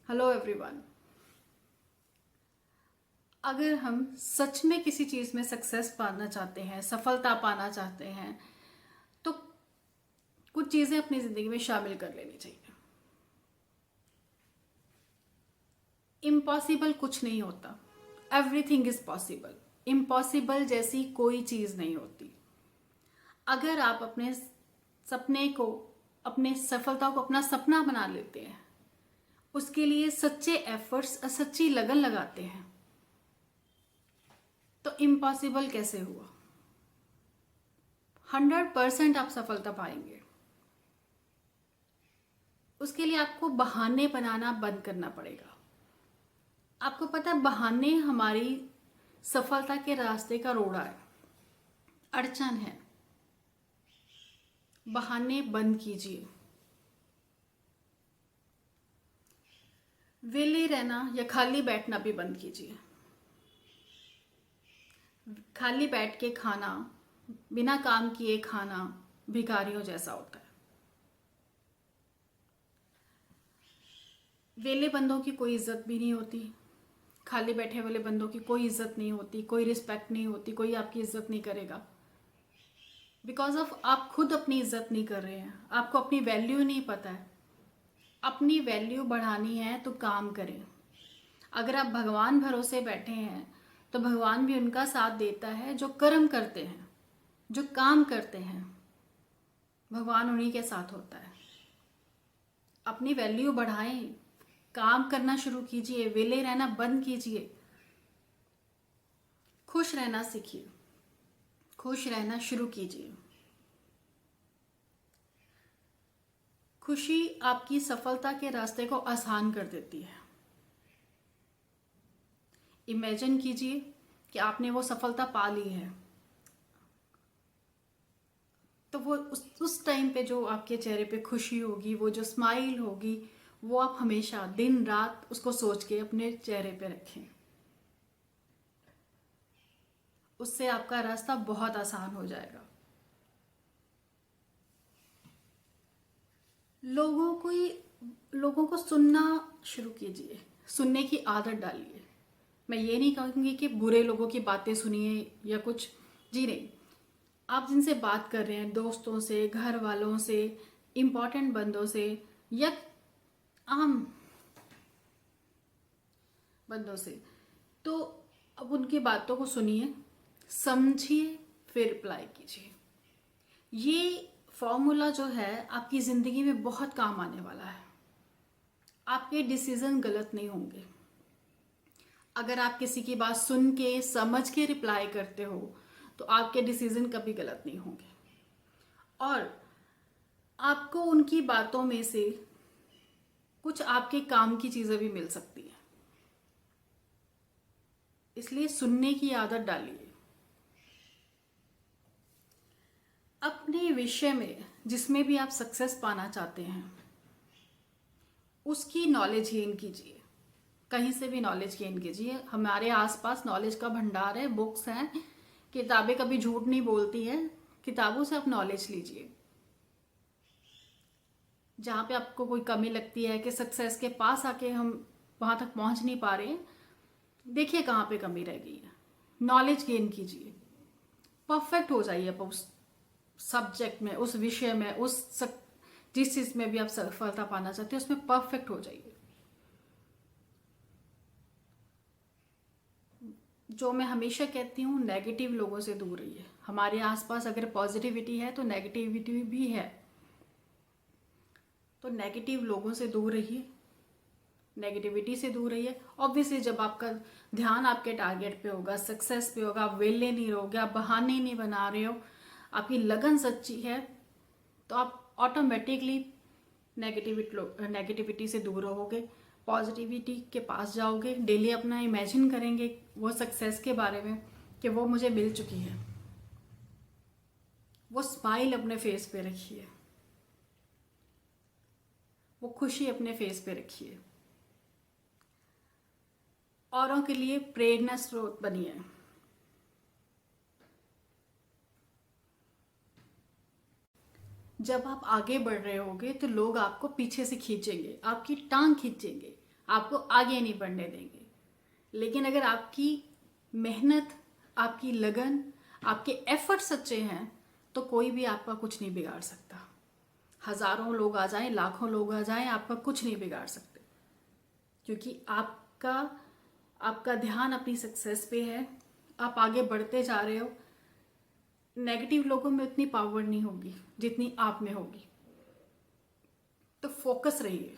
Hello everyone. अगर हम सच में किसी चीज़ में सक्सेस पाना चाहते हैं, सफलता पाना चाहते हैं, तो कुछ चीज़ें अपनी ज़िंदगी में शामिल कर लेनी चाहिए। इम्पॉसिबल कुछ नहीं होता, एवरीथिंग इज़ पॉसिबल। इम्पॉसिबल जैसी कोई चीज़ नहीं होती। अगर आप अपने सपने को, अपने सफलता को अपना सपना बना लेते हैं, उसके लिए सच्चे एफर्ट्स और सच्ची लगन लगाते हैं, तो इम्पॉसिबल कैसे हुआ? 100% आप सफलता पाएंगे। उसके लिए आपको बहाने बनाना बंद करना पड़ेगा। आपको पता है, बहाने हमारी सफलता के रास्ते का रोड़ा है, अड़चन है। बहाने बंद कीजिए। वेले रहना या खाली बैठना भी बंद कीजिए। खाली बैठ के खाना, बिना काम किए खाना भिखारियों जैसा होता है। वेले बंदों की कोई इज्जत भी नहीं होती। खाली बैठे वाले बंदों की कोई इज्जत नहीं होती, कोई रिस्पेक्ट नहीं होती, कोई आपकी इज्जत नहीं करेगा। बिकॉज ऑफ आप खुद अपनी इज्जत नहीं कर रहे हैं, आपको अपनी वैल्यू नहीं पता है। अपनी वैल्यू बढ़ानी है तो काम करें। अगर आप भगवान भरोसे बैठे हैं तो भगवान भी उनका साथ देता है जो कर्म करते हैं, जो काम करते हैं। भगवान उन्हीं के साथ होता है। अपनी वैल्यू बढ़ाएं, काम करना शुरू कीजिए, वेले रहना बंद कीजिए। खुश रहना सीखिए, खुश रहना शुरू कीजिए। खुशी आपकी सफलता के रास्ते को आसान कर देती है। इमेजिन कीजिए कि आपने वो सफलता पा ली है, तो वो उस टाइम पे जो आपके चेहरे पे खुशी होगी, वो जो स्माइल होगी, वो आप हमेशा दिन रात उसको सोच के अपने चेहरे पे रखें। उससे आपका रास्ता बहुत आसान हो जाएगा। लोगों को लोगों को सुनना शुरू कीजिए, सुनने की आदत डालिए। मैं ये नहीं कहूँगी कि बुरे लोगों की बातें सुनिए या कुछ, जी नहीं। आप जिनसे बात कर रहे हैं, दोस्तों से, घर वालों से, इम्पोर्टेंट बंदों से या आम बंदों से, तो अब उनकी बातों को सुनिए, समझिए, फिर रिप्लाई कीजिए। ये फॉर्मूला जो है आपकी ज़िंदगी में बहुत काम आने वाला है। आपके डिसीजन गलत नहीं होंगे। अगर आप किसी की बात सुन के, समझ के रिप्लाई करते हो, तो आपके डिसीजन कभी गलत नहीं होंगे। और आपको उनकी बातों में से कुछ आपके काम की चीज़ें भी मिल सकती हैं। इसलिए सुनने की आदत डालिए। अपने विषय में जिसमें भी आप सक्सेस पाना चाहते हैं, उसकी नॉलेज गेन कीजिए। कहीं से भी नॉलेज गेन कीजिए। हमारे आसपास नॉलेज का भंडार है, बुक्स हैं, किताबें कभी झूठ नहीं बोलती हैं। किताबों से आप नॉलेज लीजिए। जहाँ पे आपको कोई कमी लगती है कि सक्सेस के पास आके हम वहाँ तक पहुँच नहीं पा रहे हैं, देखिए कहाँ पे कमी रह गई है। नॉलेज गेन कीजिए, परफेक्ट हो जाइए आप उस सब्जेक्ट में, उस विषय में, जिस चीज़ में भी आप सफलता पाना चाहते हैं उसमें परफेक्ट हो जाइए। जो मैं हमेशा कहती हूँ, नेगेटिव लोगों से दूर रहिए। हमारे आसपास अगर पॉजिटिविटी है तो नेगेटिविटी भी है, तो नेगेटिव लोगों से दूर रहिए, नेगेटिविटी से दूर रहिए। ऑब्वियसली जब आपका ध्यान आपके टारगेट पे होगा, सक्सेस पे होगा, आप वेले नहीं रहोगे, आप बहाने नहीं बना रहे हो, आपकी लगन सच्ची है, तो आप ऑटोमेटिकली नेगेटिविटी से दूर रहोगे, पॉजिटिविटी के पास जाओगे। डेली अपना इमेजिन करेंगे वो सक्सेस के बारे में कि वो मुझे मिल चुकी है। वो स्माइल अपने फेस पे रखिए, वो खुशी अपने फेस पे रखिए। औरों के लिए प्रेरणा स्रोत बनिए। जब आप आगे बढ़ रहे होगे तो लोग आपको पीछे से खींचेंगे, आपकी टांग खींचेंगे, आपको आगे नहीं बढ़ने देंगे। लेकिन अगर आपकी मेहनत, आपकी लगन, आपके एफर्ट सच्चे हैं तो कोई भी आपका कुछ नहीं बिगाड़ सकता। हजारों लोग आ जाएं, लाखों लोग आ जाएं, आपका कुछ नहीं बिगाड़ सकते, क्योंकि आपका ध्यान अपनी सक्सेस पे है। आप आगे बढ़ते जा रहे हो। नेगेटिव लोगों में उतनी पावर नहीं होगी जितनी आप में होगी। तो फोकस रहिए।